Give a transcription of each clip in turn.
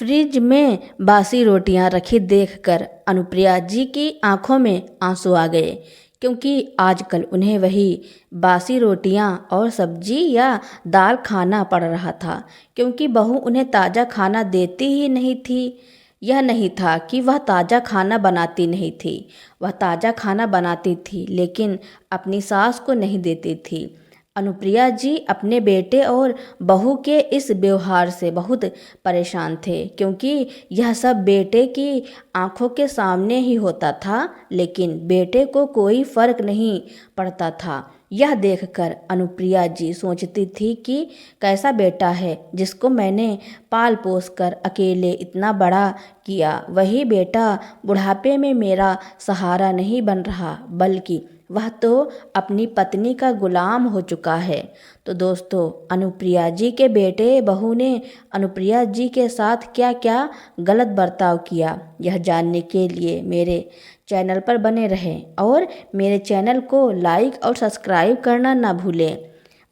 Fridge में बासी रोटियां रखी देखकर अनुप्रिया जी की आंखों में आंसू आ गए, क्योंकि आजकल उन्हें वही बासी रोटियां और सब्जी या दाल खाना पड़ रहा था, क्योंकि बहू उन्हें ताज़ा खाना देती ही नहीं थी। यह नहीं था कि वह ताज़ा खाना बनाती नहीं थी, वह ताज़ा खाना बनाती थी, लेकिन अपनी सास को नहीं देती थी। अनुप्रिया जी अपने बेटे और बहू के इस व्यवहार से बहुत परेशान थे, क्योंकि यह सब बेटे की आंखों के सामने ही होता था, लेकिन बेटे को कोई फर्क नहीं पड़ता था। यह देखकर अनुप्रिया जी सोचती थी कि कैसा बेटा है जिसको मैंने पाल पोस कर अकेले इतना बड़ा किया। वही बेटा बुढ़ापे में मेरा सहारा नहीं बन रहा, बल्कि वह तो अपनी पत्नी का गुलाम हो चुका है। तो दोस्तों, अनुप्रिया जी के बेटे बहू ने अनुप्रिया जी के साथ क्या क्या गलत बर्ताव किया, यह जानने के लिए मेरे चैनल पर बने रहें और मेरे चैनल को लाइक और सब्सक्राइब करना ना भूलें।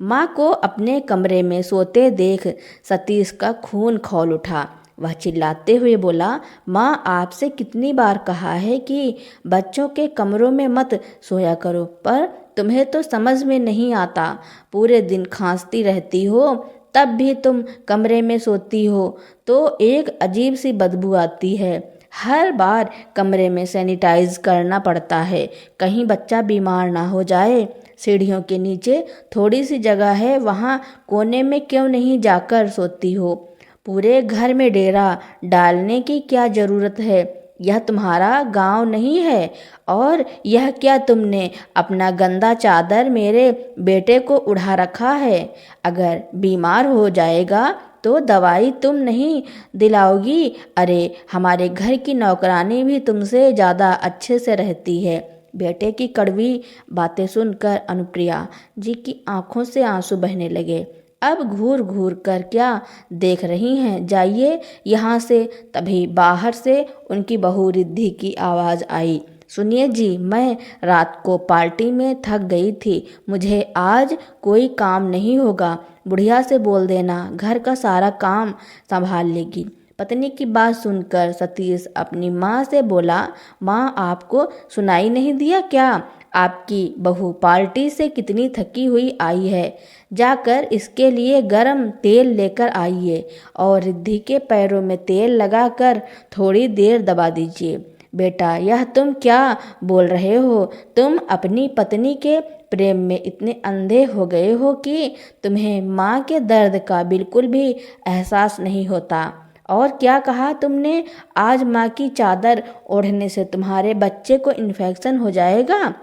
माँ को अपने कमरे में सोते देख सतीश का खून खौल उठा। वह चिल्लाते हुए बोला, माँ, आपसे कितनी बार कहा है कि बच्चों के कमरों में मत सोया करो, पर तुम्हें तो समझ में नहीं आता। पूरे दिन खांसती रहती हो, तब भी तुम कमरे में सोती हो तो एक अजीब सी बदबू आती है। हर बार कमरे में सैनिटाइज करना पड़ता है, कहीं बच्चा बीमार ना हो जाए। सीढ़ियों के नीचे थोड़ी सी जगह है, वहाँ कोने में क्यों नहीं जाकर सोती हो? पूरे घर में डेरा डालने की क्या ज़रूरत है? यह तुम्हारा गांव नहीं है। और यह क्या तुमने अपना गंदा चादर मेरे बेटे को उड़ा रखा है? अगर बीमार हो जाएगा तो दवाई तुम नहीं दिलाओगी? अरे, हमारे घर की नौकरानी भी तुमसे ज़्यादा अच्छे से रहती है। बेटे की कड़वी बातें सुनकर अनुप्रिया जी की आंखों से आंसू बहने लगे। अब घूर घूर कर क्या देख रही हैं, जाइए यहाँ से। तभी बाहर से उनकी बहू रिद्धि की आवाज़ आई, सुनिए जी, मैं रात को पार्टी में थक गई थी, मुझे आज कोई काम नहीं होगा। बुढ़िया से बोल देना घर का सारा काम संभाल लेगी। पत्नी की बात सुनकर सतीश अपनी माँ से बोला, माँ, आपको सुनाई नहीं दिया क्या? आपकी बहू पार्टी से कितनी थकी हुई आई है, जाकर इसके लिए गरम तेल लेकर आइए और रिद्धि के पैरों में तेल लगाकर थोड़ी देर दबा दीजिए। बेटा, यह तुम क्या बोल रहे हो? तुम अपनी पत्नी के प्रेम में इतने अंधे हो गए हो कि तुम्हें माँ के दर्द का बिल्कुल भी एहसास नहीं होता। और क्या कहा तुमने? आज माँ की चादर ओढ़ने से तुम्हारे बच्चे को इन्फेक्शन हो जाएगा,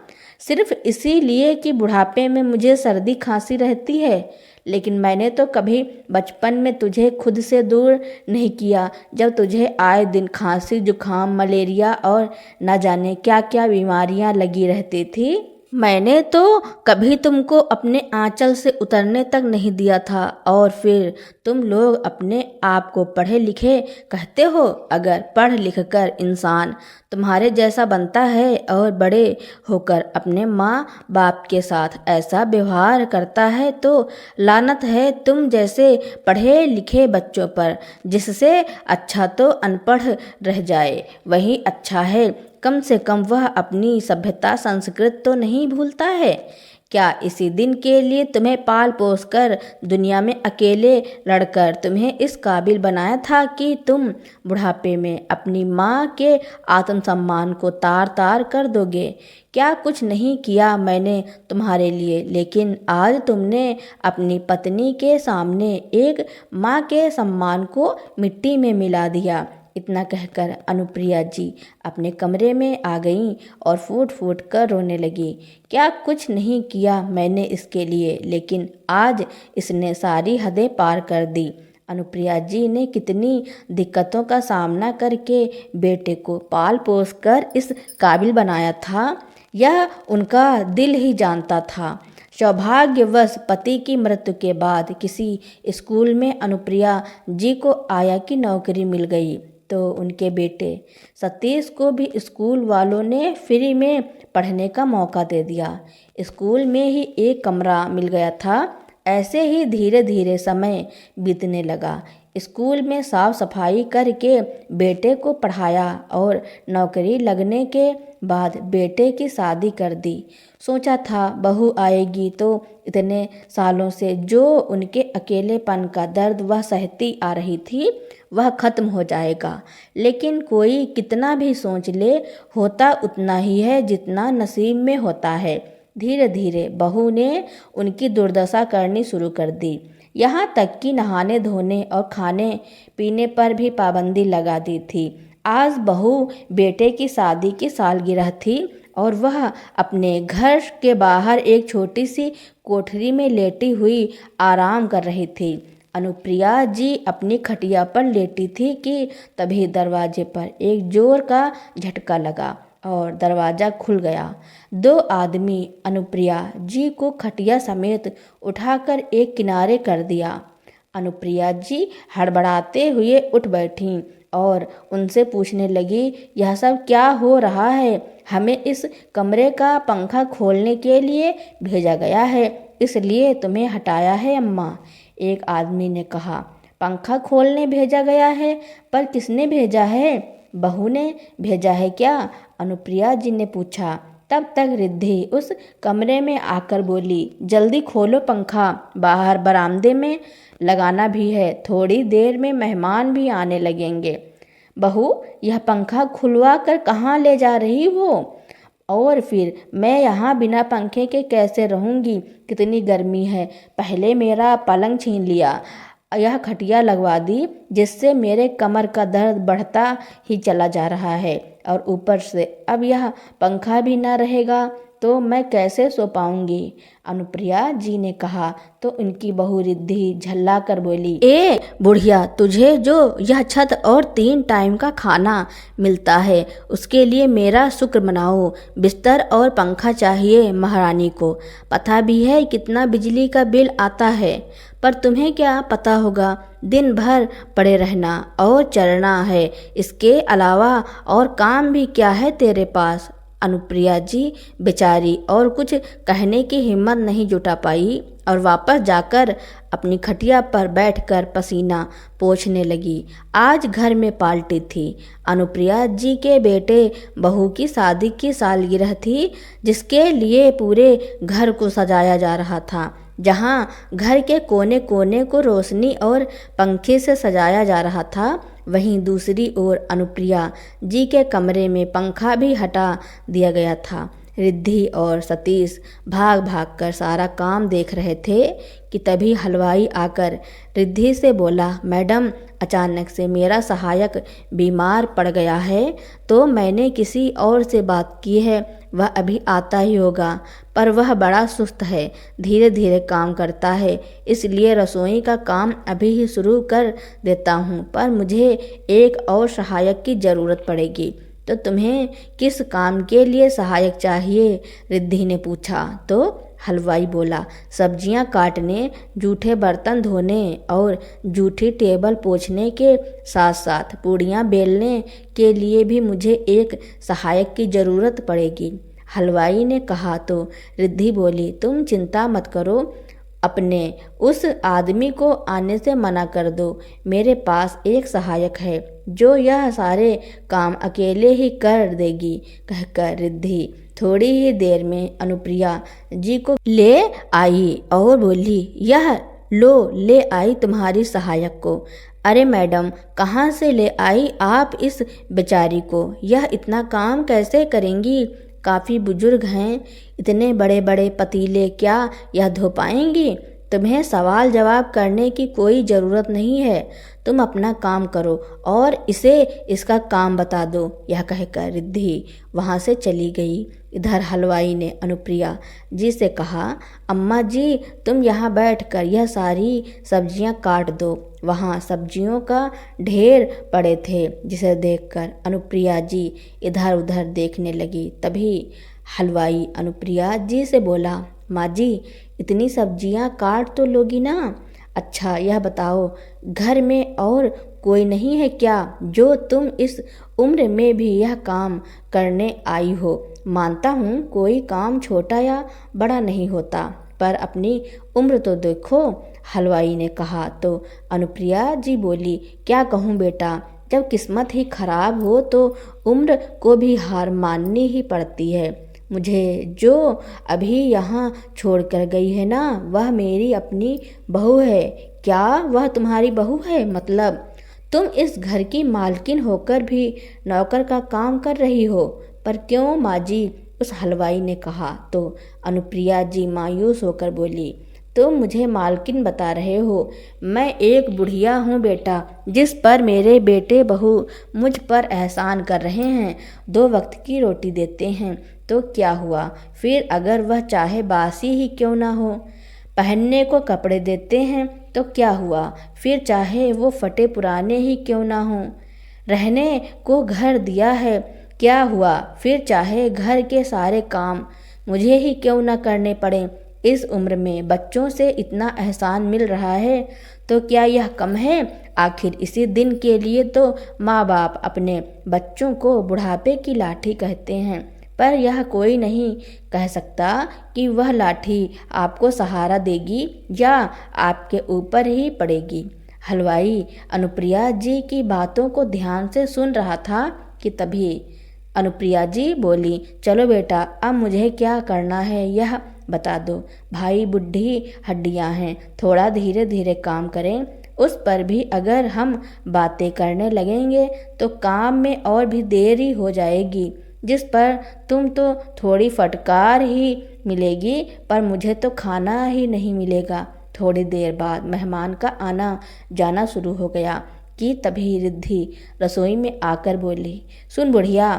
सिर्फ इसीलिए कि बुढ़ापे में मुझे सर्दी खांसी रहती है। लेकिन मैंने तो कभी बचपन में तुझे खुद से दूर नहीं किया, जब तुझे आए दिन खांसी, जुकाम, मलेरिया और न जाने क्या क्या बीमारियां लगी रहती थी। मैंने तो कभी तुमको अपने आंचल से उतरने तक नहीं दिया था, और फिर तुम लोग अपने आप को पढ़े लिखे कहते हो। अगर पढ़ लिख कर इंसान तुम्हारे जैसा बनता है और बड़े होकर अपने माँ बाप के साथ ऐसा व्यवहार करता है, तो लानत है तुम जैसे पढ़े लिखे बच्चों पर। जिससे अच्छा तो अनपढ़ रह जाए वही अच्छा है, कम से कम वह अपनी सभ्यता संस्कृत तो नहीं भूलता है। क्या इसी दिन के लिए तुम्हें पाल पोस कर दुनिया में अकेले लड़कर तुम्हें इस काबिल बनाया था कि तुम बुढ़ापे में अपनी माँ के आत्मसम्मान को तार तार कर दोगे? क्या कुछ नहीं किया मैंने तुम्हारे लिए, लेकिन आज तुमने अपनी पत्नी के सामने एक माँ के सम्मान को मिट्टी में मिला दिया। इतना कहकर अनुप्रिया जी अपने कमरे में आ गईं और फूट फूट कर रोने लगी। क्या कुछ नहीं किया मैंने इसके लिए, लेकिन आज इसने सारी हदें पार कर दी। अनुप्रिया जी ने कितनी दिक्कतों का सामना करके बेटे को पाल पोस कर इस काबिल बनाया था, यह उनका दिल ही जानता था। सौभाग्यवश पति की मृत्यु के बाद किसी स्कूल में अनुप्रिया जी को आया की नौकरी मिल गई, तो उनके बेटे सतीश को भी स्कूल वालों ने फ्री में पढ़ने का मौका दे दिया। स्कूल में ही एक कमरा मिल गया था। ऐसे ही धीरे धीरे समय बीतने लगा। स्कूल में साफ सफाई करके बेटे को पढ़ाया और नौकरी लगने के बाद बेटे की शादी कर दी। सोचा था बहू आएगी तो इतने सालों से जो उनके अकेलेपन का दर्द वह सहती आ रही थी वह खत्म हो जाएगा। लेकिन कोई कितना भी सोच ले, होता उतना ही है जितना नसीब में होता है। धीरे धीरे बहू ने उनकी दुर्दशा करनी शुरू कर दी। यहाँ तक कि नहाने धोने और खाने पीने पर भी पाबंदी लगा दी थी। आज बहू बेटे की शादी की सालगिरह थी और वह अपने घर के बाहर एक छोटी सी कोठरी में लेटी हुई आराम कर रही थी। अनुप्रिया जी अपनी खटिया पर लेटी थी कि तभी दरवाजे पर एक जोर का झटका लगा और दरवाज़ा खुल गया। दो आदमी अनुप्रिया जी को खटिया समेत उठाकर एक किनारे कर दिया। अनुप्रिया जी हड़बड़ाते हुए उठ बैठीं और उनसे पूछने लगी, यह सब क्या हो रहा है? हमें इस कमरे का पंखा खोलने के लिए भेजा गया है, इसलिए तुम्हें हटाया है अम्मा। एक आदमी ने कहा, पंखा खोलने भेजा गया है? पर किसने भेजा है? बहू ने भेजा है क्या? अनुप्रिया जी ने पूछा। तब तक रिद्धि उस कमरे में आकर बोली, जल्दी खोलो पंखा, बाहर बरामदे में लगाना भी है, थोड़ी देर में मेहमान भी आने लगेंगे। बहू, यह पंखा खुलवा कर कहाँ ले जा रही हो? और फिर मैं यहाँ बिना पंखे के कैसे रहूँगी? कितनी गर्मी है। पहले मेरा पलंग छीन लिया, यह खटिया लगवा दी, जिससे मेरे कमर का दर्द बढ़ता ही चला जा रहा है, और ऊपर से अब यह पंखा भी न रहेगा तो मैं कैसे सो पाऊंगी? अनुप्रिया जी ने कहा तो उनकी बहू रिद्धि झल्ला कर बोली, ए बुढ़िया, तुझे जो यह छत और 3 टाइम का खाना मिलता है उसके लिए मेरा शुक्र मनाओ। बिस्तर और पंखा चाहिए महारानी को। पता भी है कितना बिजली का बिल आता है, पर तुम्हें क्या पता होगा, दिन भर पड़े रहना और चलना है, इसके अलावा और काम भी क्या है तेरे पास? अनुप्रिया जी बेचारी और कुछ कहने की हिम्मत नहीं जुटा पाई और वापस जाकर अपनी खटिया पर बैठकर पसीना पोंछने लगी। आज घर में पार्टी थी। अनुप्रिया जी के बेटे बहू की शादी की सालगिरह थी, जिसके लिए पूरे घर को सजाया जा रहा था। जहाँ घर के कोने कोने को रोशनी और पंखे से सजाया जा रहा था, वहीं दूसरी ओर अनुप्रिया जी के कमरे में पंखा भी हटा दिया गया था। रिद्धि और सतीश भाग भाग कर सारा काम देख रहे थे कि तभी हलवाई आकर रिद्धि से बोला, मैडम, अचानक से मेरा सहायक बीमार पड़ गया है, तो मैंने किसी और से बात की है, वह अभी आता ही होगा, पर वह बड़ा सुस्त है, धीरे धीरे काम करता है, इसलिए रसोई का काम अभी ही शुरू कर देता हूँ, पर मुझे एक और सहायक की ज़रूरत पड़ेगी। तो तुम्हें किस काम के लिए सहायक चाहिए? रिद्धि ने पूछा। तो हलवाई बोला, सब्जियां काटने, जूठे बर्तन धोने और जूठी टेबल पोंछने के साथ साथ पूड़ियाँ बेलने के लिए भी मुझे एक सहायक की ज़रूरत पड़ेगी। हलवाई ने कहा तो रिद्धि बोली, तुम चिंता मत करो, अपने उस आदमी को आने से मना कर दो। मेरे पास एक सहायक है जो यह सारे काम अकेले ही कर देगी। कहकर रिद्धि थोड़ी ही देर में अनुप्रिया जी को ले आई और बोली, यह लो, ले आई तुम्हारी सहायक को। अरे मैडम, कहाँ से ले आई आप इस बेचारी को? यह इतना काम कैसे करेंगी? काफ़ी बुजुर्ग हैं, इतने बड़े बड़े पतीले क्या यह धो पाएंगी? तुम्हें सवाल जवाब करने की कोई ज़रूरत नहीं है, तुम अपना काम करो और इसे इसका काम बता दो। यह कहकर रिद्धि वहाँ से चली गई। इधर हलवाई ने अनुप्रिया जी से कहा, अम्मा जी, तुम यहाँ बैठकर यह सारी सब्जियाँ काट दो। वहाँ सब्जियों का ढेर पड़े थे, जिसे देखकर अनुप्रिया जी इधर उधर देखने लगी। तभी हलवाई अनुप्रिया जी से बोला, माँ जी, इतनी सब्जियाँ काट तो लोगी ना? अच्छा यह बताओ, घर में और कोई नहीं है क्या जो तुम इस उम्र में भी यह काम करने आई हो? मानता हूँ कोई काम छोटा या बड़ा नहीं होता, पर अपनी उम्र तो देखो। हलवाई ने कहा। तो अनुप्रिया जी बोली, क्या कहूँ बेटा, जब किस्मत ही खराब हो तो उम्र को भी हार माननी ही पड़ती है। मुझे जो अभी यहाँ छोड़कर गई है ना, वह मेरी अपनी बहू है। क्या वह तुम्हारी बहू है? मतलब तुम इस घर की मालकिन होकर भी नौकर का काम कर रही हो। पर क्यों माँ जी? उस हलवाई ने कहा। तो अनुप्रिया जी मायूस होकर बोली, तुम मुझे मालकिन बता रहे हो? मैं एक बुढ़िया हूँ बेटा, जिस पर मेरे बेटे बहू मुझ पर एहसान कर रहे हैं, 2 वक्त की रोटी देते हैं। तो क्या हुआ फिर? अगर वह चाहे बासी ही क्यों ना हो, पहनने को कपड़े देते हैं तो क्या हुआ फिर? चाहे वो फटे पुराने ही क्यों ना हो, रहने को घर दिया है, क्या हुआ फिर? चाहे घर के सारे काम मुझे ही क्यों ना करने पड़े। इस उम्र में बच्चों से इतना एहसान मिल रहा है तो क्या यह कम है? आखिर इसी दिन के लिए तो माँ बाप अपने बच्चों को बुढ़ापे की लाठी कहते हैं। पर यह कोई नहीं कह सकता कि वह लाठी आपको सहारा देगी या आपके ऊपर ही पड़ेगी। हलवाई अनुप्रिया जी की बातों को ध्यान से सुन रहा था कि तभी अनुप्रिया जी बोली, चलो बेटा, अब मुझे क्या करना है यह बता दो। भाई बुढ़ी हड्डियां हैं, थोड़ा धीरे धीरे काम करें। उस पर भी अगर हम बातें करने लगेंगे तो काम में और भी देरी हो जाएगी, जिस पर तुम तो थोड़ी फटकार ही मिलेगी, पर मुझे तो खाना ही नहीं मिलेगा। थोड़ी देर बाद मेहमान का आना जाना शुरू हो गया कि तभी रिद्धि रसोई में आकर बोली, सुन बुढ़िया,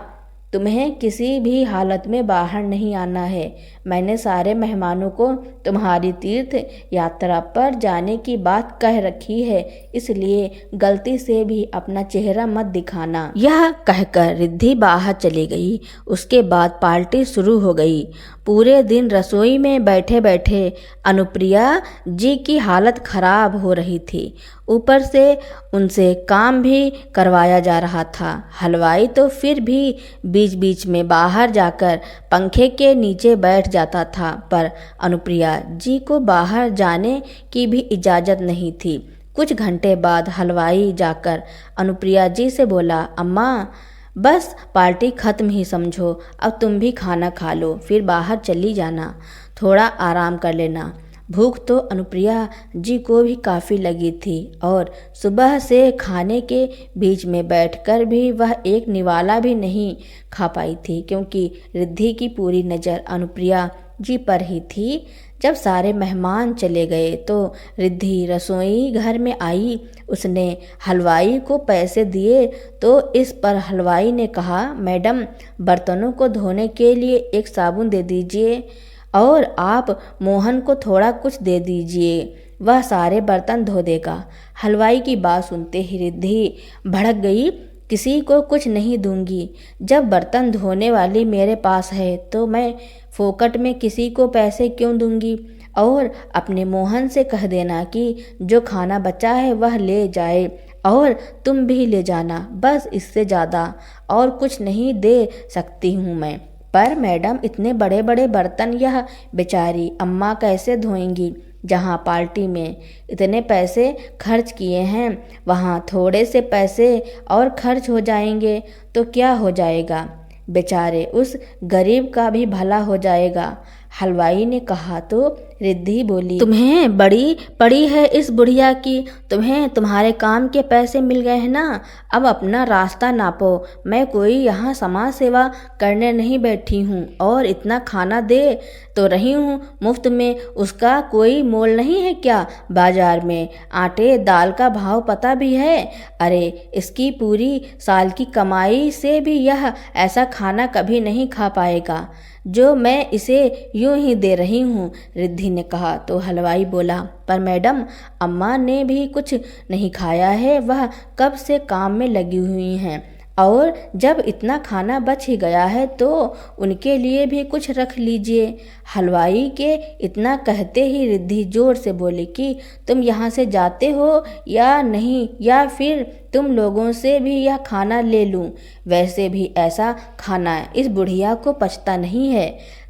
तुम्हें किसी भी हालत में बाहर नहीं आना है। मैंने सारे मेहमानों को तुम्हारी तीर्थ यात्रा पर जाने की बात कह रखी है, इसलिए गलती से भी अपना चेहरा मत दिखाना। यह कहकर रिद्धि बाहर चली गई। उसके बाद पार्टी शुरू हो गई। पूरे दिन रसोई में बैठे बैठे अनुप्रिया जी की हालत खराब हो रही थी। ऊपर से उनसे काम भी करवाया जा रहा था। हलवाई तो फिर भी बीच बीच में बाहर जाकर पंखे के नीचे बैठ जाता था, पर अनुप्रिया जी को बाहर जाने की भी इजाज़त नहीं थी। कुछ घंटे बाद हलवाई जाकर अनुप्रिया जी से बोला, अम्मा, बस पार्टी ख़त्म ही समझो, अब तुम भी खाना खा लो, फिर बाहर चली जाना, थोड़ा आराम कर लेना। भूख तो अनुप्रिया जी को भी काफ़ी लगी थी और सुबह से खाने के बीच में बैठकर भी वह एक निवाला भी नहीं खा पाई थी, क्योंकि रिद्धि की पूरी नज़र अनुप्रिया जी पर ही थी। जब सारे मेहमान चले गए तो रिद्धि रसोई घर में आई। उसने हलवाई को पैसे दिए तो इस पर हलवाई ने कहा, मैडम, बर्तनों को धोने के लिए एक साबुन दे दीजिए और आप मोहन को थोड़ा कुछ दे दीजिए, वह सारे बर्तन धो देगा। हलवाई की बात सुनते ही रिद्धि भड़क गई, किसी को कुछ नहीं दूंगी। जब बर्तन धोने वाली मेरे पास है तो मैं फोकट में किसी को पैसे क्यों दूंगी? और अपने मोहन से कह देना कि जो खाना बचा है वह ले जाए और तुम भी ले जाना, बस इससे ज़्यादा और कुछ नहीं दे सकती हूँ मैं। पर मैडम, इतने बड़े बड़े बर्तन यह बेचारी अम्मा कैसे धोएंगी? जहाँ पार्टी में इतने पैसे खर्च किए हैं वहाँ थोड़े से पैसे और खर्च हो जाएंगे तो क्या हो जाएगा? बेचारे उस गरीब का भी भला हो जाएगा। हलवाई ने कहा तो रिद्धि बोली, तुम्हें बड़ी पड़ी है इस बुढ़िया की, तुम्हें तुम्हारे काम के पैसे मिल गए हैं ना, अब अपना रास्ता नापो। मैं कोई यहाँ समाज सेवा करने नहीं बैठी हूँ और इतना खाना दे तो रही हूँ मुफ्त में, उसका कोई मोल नहीं है क्या? बाजार में आटे दाल का भाव पता भी है? अरे इसकी पूरी साल की कमाई से भी यह ऐसा खाना कभी नहीं खा पाएगा जो मैं इसे यूं ही दे रही हूँ, रिद्धि ने कहा। तो हलवाई बोला, पर मैडम, अम्मा ने भी कुछ नहीं खाया है, वह कब से काम में लगी हुई हैं, और जब इतना खाना बच ही गया है तो उनके लिए भी कुछ रख लीजिए। हलवाई के इतना कहते ही रिद्धि जोर से बोली कि तुम यहाँ से जाते हो या नहीं, या फिर तुम लोगों से भी यह खाना ले लूँ। वैसे भी ऐसा खाना इस बुढ़िया को पचता नहीं है।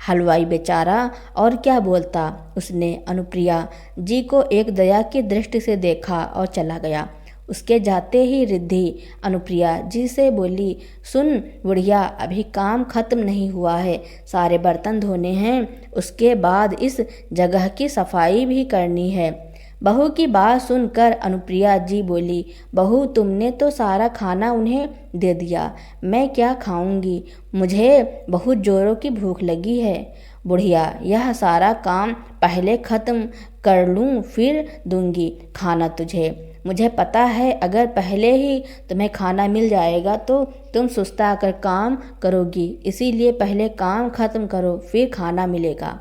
हलवाई बेचारा और क्या बोलता। उसने अनुप्रिया जी को एक दया की दृष्टि से देखा और चला गया। उसके जाते ही रिद्धि अनुप्रिया जी से बोली, सुन बुढ़िया, अभी काम खत्म नहीं हुआ है, सारे बर्तन धोने हैं, उसके बाद इस जगह की सफाई भी करनी है। बहू की बात सुनकर अनुप्रिया जी बोली, बहू तुमने तो सारा खाना उन्हें दे दिया, मैं क्या खाऊंगी, मुझे बहुत जोरों की भूख लगी है। बुढ़िया, यह सारा काम पहले ख़त्म कर लूँ फिर दूंगी खाना तुझे। मुझे पता है अगर पहले ही तुम्हें खाना मिल जाएगा तो तुम सुस्ता कर काम करोगी, इसीलिए पहले काम ख़त्म करो फिर खाना मिलेगा।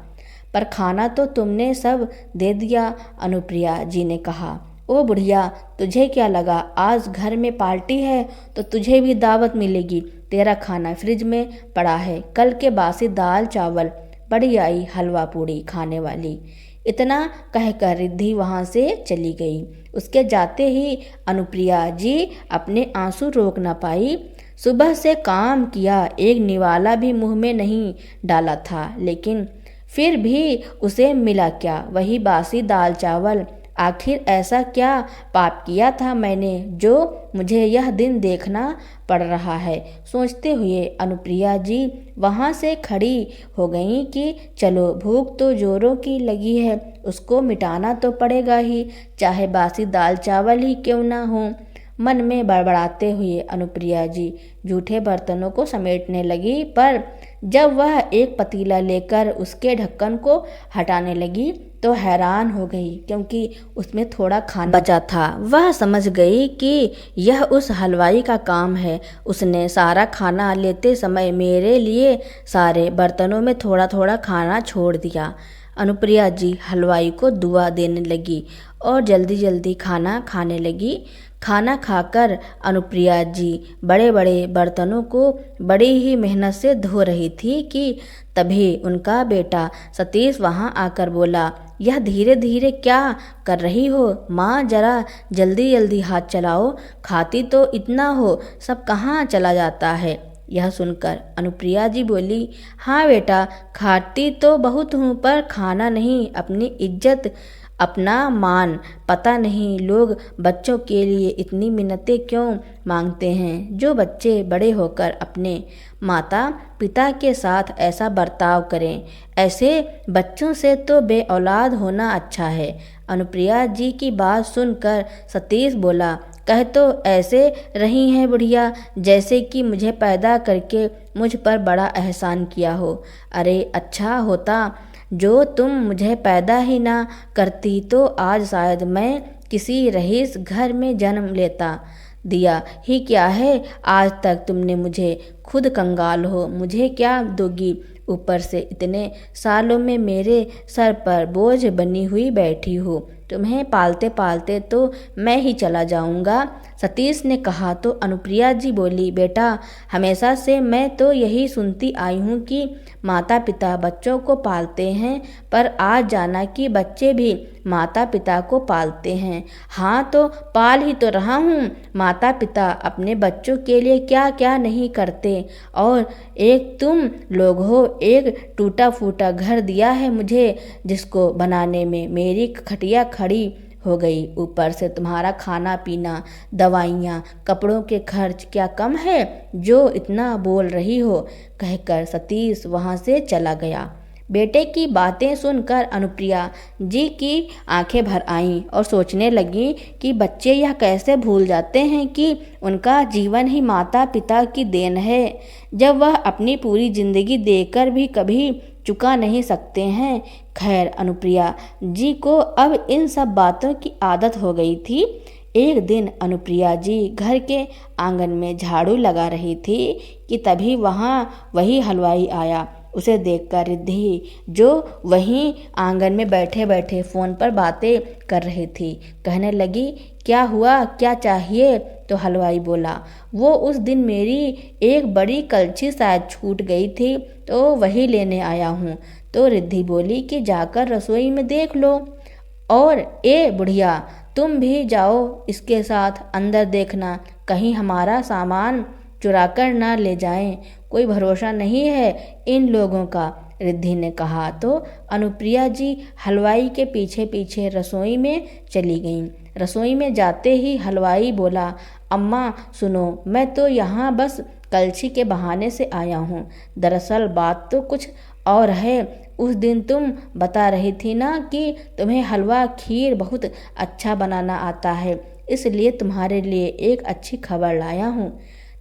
पर खाना तो तुमने सब दे दिया, अनुप्रिया जी ने कहा। ओ बुढ़िया, तुझे क्या लगा आज घर में पार्टी है तो तुझे भी दावत मिलेगी। तेरा खाना फ्रिज में पड़ा है, कल के बासी दाल चावल पड़ी आई हलवा पूड़ी खाने वाली। इतना कहकर रिद्धि वहाँ से चली गई। उसके जाते ही अनुप्रिया जी अपने आंसू रोक न पाई। सुबह से काम किया, एक निवाला भी मुंह में नहीं डाला था, लेकिन फिर भी उसे मिला क्या, वही बासी दाल चावल। आखिर ऐसा क्या पाप किया था मैंने जो मुझे यह दिन देखना पड़ रहा है। सोचते हुए अनुप्रिया जी वहाँ से खड़ी हो गईं कि चलो भूख तो जोरों की लगी है, उसको मिटाना तो पड़ेगा ही, चाहे बासी दाल चावल ही क्यों ना हो। मन में बड़बड़ाते हुए अनुप्रिया जी जूठे बर्तनों को समेटने लगी, पर जब वह एक पतीला लेकर उसके ढक्कन को हटाने लगी तो हैरान हो गई, क्योंकि उसमें थोड़ा खाना बचा था। वह समझ गई कि यह उस हलवाई का काम है। उसने सारा खाना लेते समय मेरे लिए सारे बर्तनों में थोड़ा थोड़ा खाना छोड़ दिया। अनुप्रिया जी हलवाई को दुआ देने लगी और जल्दी जल्दी खाना खाने लगी। खाना खाकर अनुप्रिया जी बड़े बड़े बर्तनों को बड़ी ही मेहनत से धो रही थी कि तभी उनका बेटा सतीश वहां आकर बोला, यह धीरे धीरे क्या कर रही हो माँ, जरा जल्दी जल्दी हाथ चलाओ, खाती तो इतना हो, सब कहाँ चला जाता है। यह सुनकर अनुप्रिया जी बोली, हाँ बेटा, खाती तो बहुत हूँ पर खाना नहीं, अपनी इज्जत अपना मान, पता नहीं लोग बच्चों के लिए इतनी मिन्नतें क्यों मांगते हैं। जो बच्चे बड़े होकर अपने माता पिता के साथ ऐसा बर्ताव करें, ऐसे बच्चों से तो बे औलाद होना अच्छा है। अनुप्रिया जी की बात सुनकर सतीश बोला, कह तो ऐसे रही हैं बुढ़िया जैसे कि मुझे पैदा करके मुझ पर बड़ा एहसान किया हो। अरे अच्छा होता जो तुम मुझे पैदा ही ना करती तो आज शायद मैं किसी रईस घर में जन्म लेता। दिया ही क्या है, आज तक तुमने मुझे खुद कंगाल हो, मुझे क्या दोगी, ऊपर से इतने सालों में मेरे सर पर बोझ बनी हुई बैठी हो, तुम्हें पालते पालते तो मैं ही चला जाऊंगा। सतीश ने कहा तो अनुप्रिया जी बोली, बेटा हमेशा से मैं तो यही सुनती आई हूँ कि माता पिता बच्चों को पालते हैं, पर आज जाना कि बच्चे भी माता पिता को पालते हैं। हाँ तो पाल ही तो रहा हूँ, माता पिता अपने बच्चों के लिए क्या क्या नहीं करते, और एक तुम लोग हो, एक टूटा फूटा घर दिया है मुझे, जिसको बनाने में मेरी खटिया खड़ी हो गई, ऊपर से तुम्हारा खाना पीना, दवाइयाँ, कपड़ों के खर्च क्या कम है जो इतना बोल रही हो। कहकर सतीश वहाँ से चला गया। बेटे की बातें सुनकर अनुप्रिया जी की आंखें भर आईं और सोचने लगी कि बच्चे यह कैसे भूल जाते हैं कि उनका जीवन ही माता पिता की देन है, जब वह अपनी पूरी जिंदगी देकर भी कभी चुका नहीं सकते हैं। खैर अनुप्रिया जी को अब इन सब बातों की आदत हो गई थी। एक दिन अनुप्रिया जी घर के आंगन में झाड़ू लगा रही थी कि तभी वहाँ वही हलवाई आया। उसे देखकर रिद्धि, जो वहीं आंगन में बैठे बैठे फ़ोन पर बातें कर रही थी, कहने लगी, क्या हुआ, क्या चाहिए? तो हलवाई बोला, वो उस दिन मेरी एक बड़ी कलछी शायद छूट गई थी, तो वही लेने आया हूँ। तो रिद्धि बोली कि जाकर रसोई में देख लो। और ए बुढ़िया, तुम भी जाओ इसके साथ, अंदर देखना कहीं हमारा सामान चुराकर ना ले जाएं। कोई भरोसा नहीं है इन लोगों का, रिद्धि ने कहा। तो अनुप्रिया जी हलवाई के पीछे पीछे रसोई में चली गईं। रसोई में जाते ही हलवाई बोला, अम्मा सुनो, मैं तो यहाँ बस कलछी के बहाने से आया हूँ। दरअसल बात तो कुछ और है। उस दिन तुम बता रही थी ना कि तुम्हें हलवा खीर बहुत अच्छा बनाना आता है, इसलिए तुम्हारे लिए एक अच्छी खबर लाया हूँ।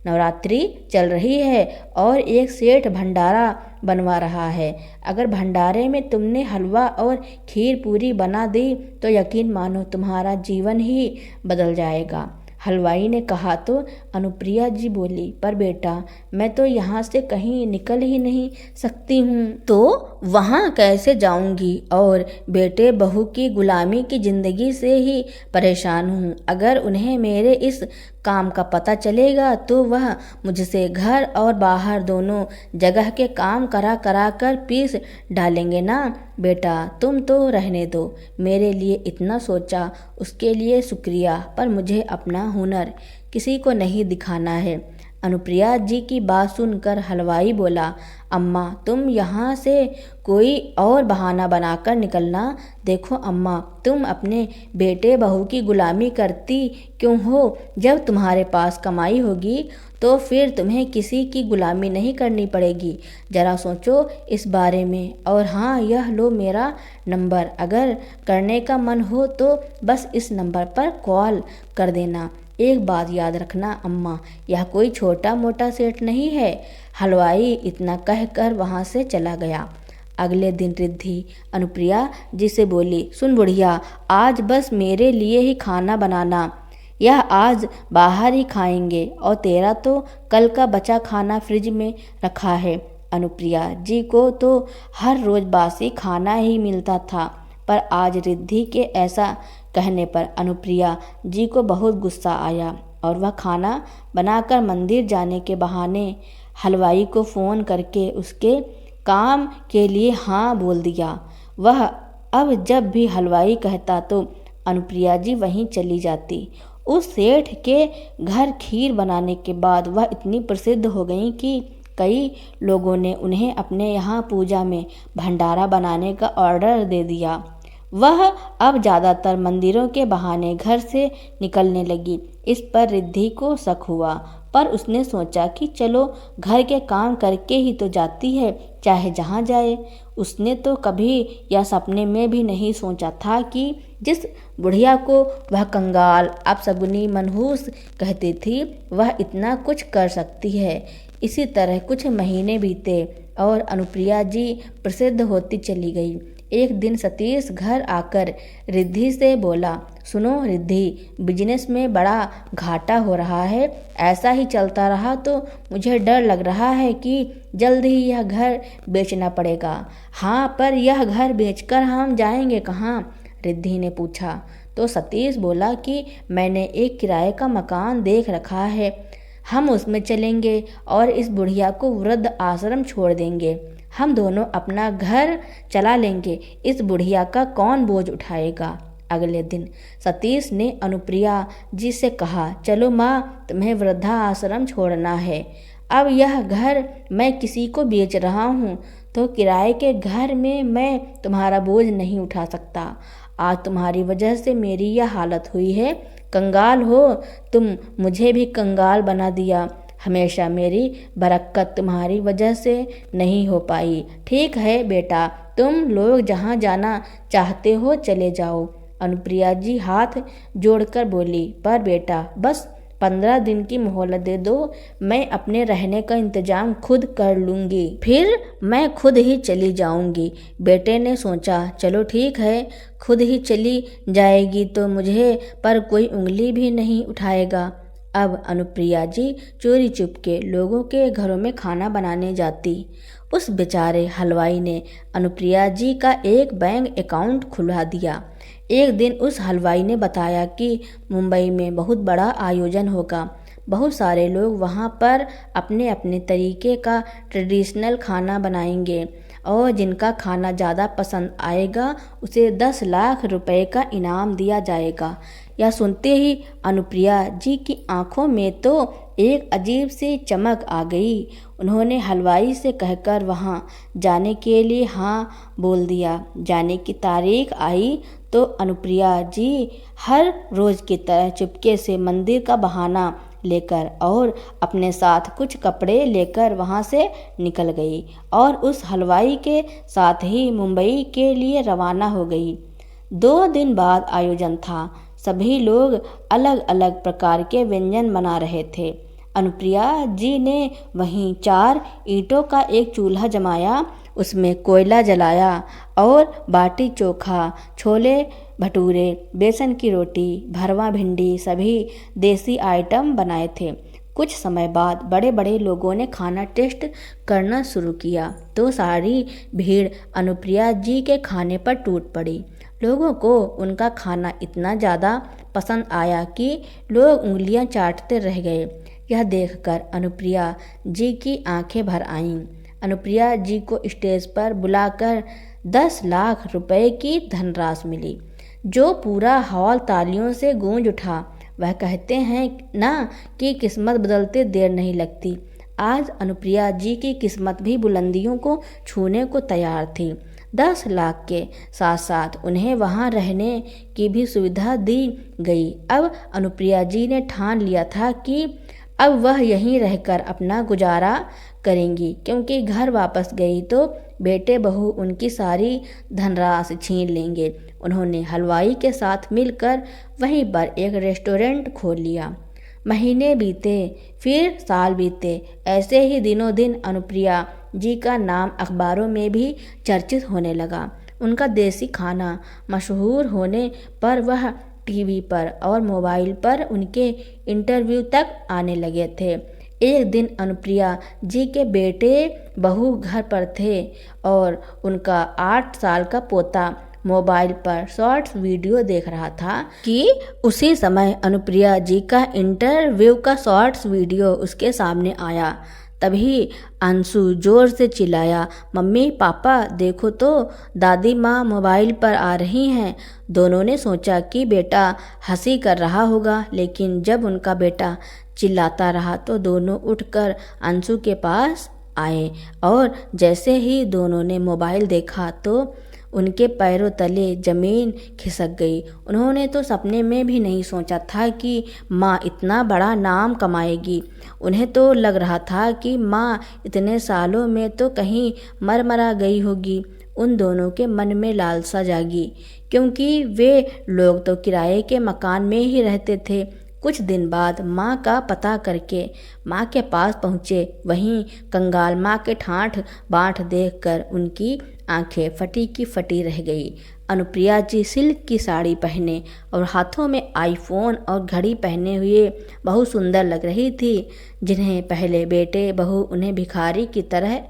नवरात्रि चल रही है और एक सेठ भंडारा बनवा रहा है। अगर भंडारे में तुमने हलवा और खीर पूरी बना दी तो यकीन मानो तुम्हारा जीवन ही बदल जाएगा। हलवाई ने कहा। तो अनुप्रिया जी बोली, पर बेटा मैं तो यहाँ से कहीं निकल ही नहीं सकती हूँ, तो वहाँ कैसे जाऊँगी? और बेटे बहू की गुलामी की ज़िंदगी से ही परेशान हूँ। अगर उन्हें मेरे इस काम का पता चलेगा तो वह मुझसे घर और बाहर दोनों जगह के काम करा करा कर पीस डालेंगे ना। बेटा तुम तो रहने दो, मेरे लिए इतना सोचा उसके लिए शुक्रिया, पर मुझे अपना हुनर किसी को नहीं दिखाना है। अनुप्रिया जी की बात सुनकर हलवाई बोला, अम्मा तुम यहाँ से कोई और बहाना बनाकर निकलना। देखो अम्मा, तुम अपने बेटे बहू की गुलामी करती क्यों हो? जब तुम्हारे पास कमाई होगी तो फिर तुम्हें किसी की गुलामी नहीं करनी पड़ेगी। ज़रा सोचो इस बारे में। और हाँ, यह लो मेरा नंबर, अगर करने का मन हो तो बस इस नंबर पर कॉल कर देना। एक बात याद रखना अम्मा, यह कोई छोटा मोटा सेठ नहीं है। हलवाई इतना कहकर वहाँ से चला गया। अगले दिन रिद्धि अनुप्रिया जी से बोली, सुन बुढ़िया, आज बस मेरे लिए ही खाना बनाना, यह आज बाहर ही खाएंगे, और तेरा तो कल का बचा खाना फ्रिज में रखा है। अनुप्रिया जी को तो हर रोज़ बासी खाना ही मिलता था, पर आज रिद्धि के ऐसा कहने पर अनुप्रिया जी को बहुत गुस्सा आया और वह खाना बनाकर मंदिर जाने के बहाने हलवाई को फ़ोन करके उसके काम के लिए हाँ बोल दिया। वह अब जब भी हलवाई कहता तो अनुप्रिया जी वहीं चली जाती। उस सेठ के घर खीर बनाने के बाद वह इतनी प्रसिद्ध हो गई कि कई लोगों ने उन्हें अपने यहाँ पूजा में भंडारा बनाने का ऑर्डर दे दिया। वह अब ज़्यादातर मंदिरों के बहाने घर से निकलने लगी। इस पर रिद्धि को शक हुआ, पर उसने सोचा कि चलो घर के काम करके ही तो जाती है, चाहे जहाँ जाए। उसने तो कभी या सपने में भी नहीं सोचा था कि जिस बुढ़िया को वह कंगाल, अपशगुनी, मनहूस कहती थी, वह इतना कुछ कर सकती है। इसी तरह कुछ महीने बीते और अनुप्रिया जी प्रसिद्ध होती चली गई। एक दिन सतीश घर आकर रिद्धि से बोला, सुनो रिद्धि, बिजनेस में बड़ा घाटा हो रहा है। ऐसा ही चलता रहा तो मुझे डर लग रहा है कि जल्द ही यह घर बेचना पड़ेगा। हाँ, पर यह घर बेचकर हम जाएंगे कहाँ? रिद्धि ने पूछा। तो सतीश बोला कि मैंने एक किराए का मकान देख रखा है, हम उसमें चलेंगे और इस बुढ़िया को वृद्ध आश्रम छोड़ देंगे। हम दोनों अपना घर चला लेंगे, इस बुढ़िया का कौन बोझ उठाएगा। अगले दिन सतीश ने अनुप्रिया जी से कहा, चलो माँ, तुम्हें वृद्धा आश्रम छोड़ना है। अब यह घर मैं किसी को बेच रहा हूँ, तो किराए के घर में मैं तुम्हारा बोझ नहीं उठा सकता। आज तुम्हारी वजह से मेरी यह हालत हुई है। कंगाल हो तुम, मुझे भी कंगाल बना दिया। हमेशा मेरी बरकत तुम्हारी वजह से नहीं हो पाई। ठीक है बेटा, तुम लोग जहाँ जाना चाहते हो चले जाओ। अनुप्रिया जी हाथ जोड़कर बोली, पर बेटा बस 15 दिन की मोहलत दे दो, मैं अपने रहने का इंतजाम खुद कर लूँगी, फिर मैं खुद ही चली जाऊँगी। बेटे ने सोचा, चलो ठीक है, खुद ही चली जाएगी तो मुझे पर कोई उंगली भी नहीं उठाएगा। अब अनुप्रिया जी चोरी चुपके लोगों के घरों में खाना बनाने जाती। उस बेचारे हलवाई ने अनुप्रिया जी का एक बैंक अकाउंट खुलवा दिया। एक दिन उस हलवाई ने बताया कि मुंबई में बहुत बड़ा आयोजन होगा, बहुत सारे लोग वहाँ पर अपने अपने तरीके का ट्रेडिशनल खाना बनाएंगे और जिनका खाना ज़्यादा पसंद आएगा उसे 10 लाख रुपए का इनाम दिया जाएगा। यह सुनते ही अनुप्रिया जी की आंखों में तो एक अजीब सी चमक आ गई। उन्होंने हलवाई से कहकर वहाँ जाने के लिए हाँ बोल दिया। जाने की तारीख आई तो अनुप्रिया जी हर रोज़ की तरह चुपके से मंदिर का बहाना लेकर और अपने साथ कुछ कपड़े लेकर वहाँ से निकल गई और उस हलवाई के साथ ही मुंबई के लिए रवाना हो गई। 2 दिन बाद आयोजन था। सभी लोग अलग अलग प्रकार के व्यंजन बना रहे थे। अनुप्रिया जी ने वहीं 4 ईंटों का एक चूल्हा जमाया, उसमें कोयला जलाया और बाटी चोखा, छोले भटूरे, बेसन की रोटी, भरवा भिंडी सभी देसी आइटम बनाए थे। कुछ समय बाद बड़े बड़े लोगों ने खाना टेस्ट करना शुरू किया तो सारी भीड़ अनुप्रिया जी के खाने पर टूट पड़ी। लोगों को उनका खाना इतना ज़्यादा पसंद आया कि लोग उंगलियां चाटते रह गए। यह देखकर अनुप्रिया जी की आंखें भर आईं। अनुप्रिया जी को स्टेज पर बुलाकर 10 लाख रुपए की धनराशि मिली, जो पूरा हॉल तालियों से गूंज उठा। वह कहते हैं ना कि किस्मत बदलते देर नहीं लगती। आज अनुप्रिया जी की किस्मत भी बुलंदियों को छूने को तैयार थी। 10 लाख के साथ साथ उन्हें वहां रहने की भी सुविधा दी गई। अब अनुप्रिया जी ने ठान लिया था कि अब वह यहीं रहकर अपना गुजारा करेंगी, क्योंकि घर वापस गई तो बेटे बहू उनकी सारी धनराशि छीन लेंगे। उन्होंने हलवाई के साथ मिलकर वहीं पर एक रेस्टोरेंट खोल लिया। महीने बीते, फिर साल बीते। ऐसे ही दिनों दिन अनुप्रिया जी का नाम अखबारों में भी चर्चित होने लगा। उनका देसी खाना मशहूर होने पर वह टीवी पर और मोबाइल पर उनके इंटरव्यू तक आने लगे थे। एक दिन अनुप्रिया जी के बेटे बहू घर पर थे और उनका 8 साल का पोता मोबाइल पर शॉर्ट्स वीडियो देख रहा था कि उसी समय अनुप्रिया जी का इंटरव्यू का शॉर्ट्स वीडियो उसके सामने आया। तभी अंशु जोर से चिल्लाया, मम्मी पापा देखो तो, दादी माँ मोबाइल पर आ रही हैं। दोनों ने सोचा कि बेटा हंसी कर रहा होगा, लेकिन जब उनका बेटा चिल्लाता रहा तो दोनों उठकर अंशु के पास आए और जैसे ही दोनों ने मोबाइल देखा तो उनके पैरों तले जमीन खिसक गई। उन्होंने तो सपने में भी नहीं सोचा था कि माँ इतना बड़ा नाम कमाएगी। उन्हें तो लग रहा था कि माँ इतने सालों में तो कहीं मर मरा गई होगी। उन दोनों के मन में लालसा जागी, क्योंकि वे लोग तो किराए के मकान में ही रहते थे। कुछ दिन बाद माँ का पता करके माँ के पास पहुँचे। वहीं कंगाल माँ के ठाठ बाँठ देखकर उनकी आंखें फटी की फटी रह गई। अनुप्रिया जी सिल्क की साड़ी पहने और हाथों में आईफोन और घड़ी पहने हुए बहुत सुंदर लग रही थी। जिन्हें पहले बेटे बहू उन्हें भिखारी की तरह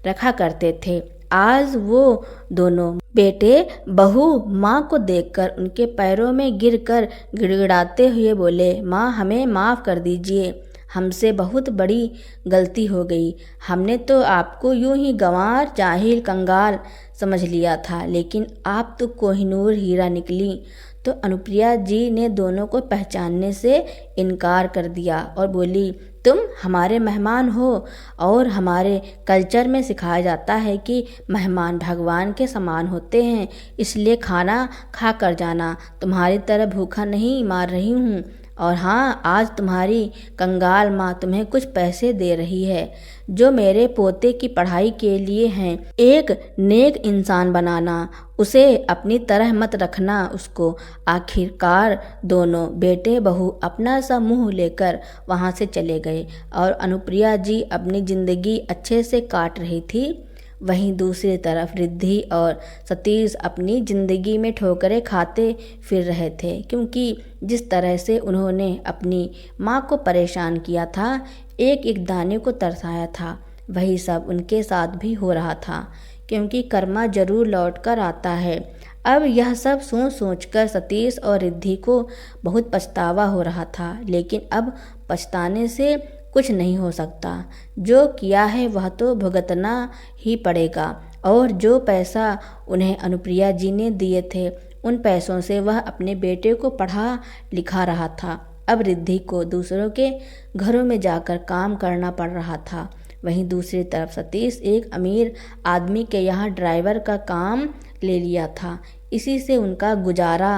रखा करते थे, आज वो दोनों बेटे बहू माँ को देखकर उनके पैरों में गिरकर गिड़गिड़ाते हुए बोले, माँ हमें माफ़ कर दीजिए, हमसे बहुत बड़ी गलती हो गई। हमने तो आपको यूं ही गंवार जाहिल कंगाल समझ लिया था, लेकिन आप तो कोहिनूर हीरा निकली। तो अनुप्रिया जी ने दोनों को पहचानने से इनकार कर दिया और बोली, तुम हमारे मेहमान हो और हमारे कल्चर में सिखाया जाता है कि मेहमान भगवान के समान होते हैं, इसलिए खाना खा कर जाना। तुम्हारी तरह भूखा नहीं मार रही हूँ। और हाँ, आज तुम्हारी कंगाल माँ तुम्हें कुछ पैसे दे रही है जो मेरे पोते की पढ़ाई के लिए हैं। एक नेक इंसान बनाना, उसे अपनी तरह मत रखना उसको। आखिरकार दोनों बेटे बहू अपना सा मुंह लेकर वहाँ से चले गए और अनुप्रिया जी अपनी जिंदगी अच्छे से काट रही थी। वहीं दूसरी तरफ रिद्धि और सतीश अपनी ज़िंदगी में ठोकरें खाते फिर रहे थे, क्योंकि जिस तरह से उन्होंने अपनी माँ को परेशान किया था, एक एक दाने को तरसाया था। वही सब उनके साथ भी हो रहा था, क्योंकि कर्मा जरूर लौट कर आता है। अब यह सब सोच सोचकर सतीश और रिद्धि को बहुत पछतावा हो रहा था, लेकिन अब पछताने से कुछ नहीं हो सकता। जो किया है वह तो भुगतना ही पड़ेगा। और जो पैसा उन्हें अनुप्रिया जी ने दिए थे, उन पैसों से वह अपने बेटे को पढ़ा लिखा रहा था। अब रिद्धि को दूसरों के घरों में जाकर काम करना पड़ रहा था। वहीं दूसरी तरफ सतीश एक अमीर आदमी के यहाँ ड्राइवर का काम ले लिया था। इसी से उनका गुजारा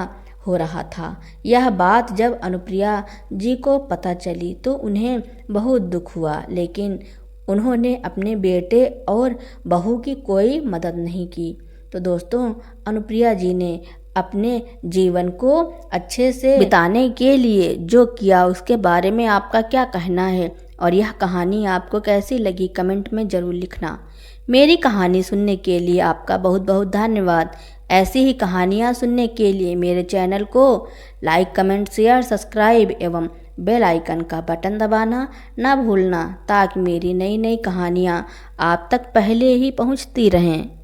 हो रहा था। यह बात जब अनुप्रिया जी को पता चली तो उन्हें बहुत दुख हुआ, लेकिन उन्होंने अपने बेटे और बहू की कोई मदद नहीं की। तो दोस्तों, अनुप्रिया जी ने अपने जीवन को अच्छे से बिताने के लिए जो किया उसके बारे में आपका क्या कहना है, और यह कहानी आपको कैसी लगी कमेंट में ज़रूर लिखना। मेरी कहानी सुनने के लिए आपका बहुत बहुत धन्यवाद। ऐसी ही कहानियाँ सुनने के लिए मेरे चैनल को लाइक, कमेंट, शेयर, सब्सक्राइब एवं बेल आइकन का बटन दबाना ना भूलना, ताकि मेरी नई नई कहानियाँ आप तक पहले ही पहुँचती रहें।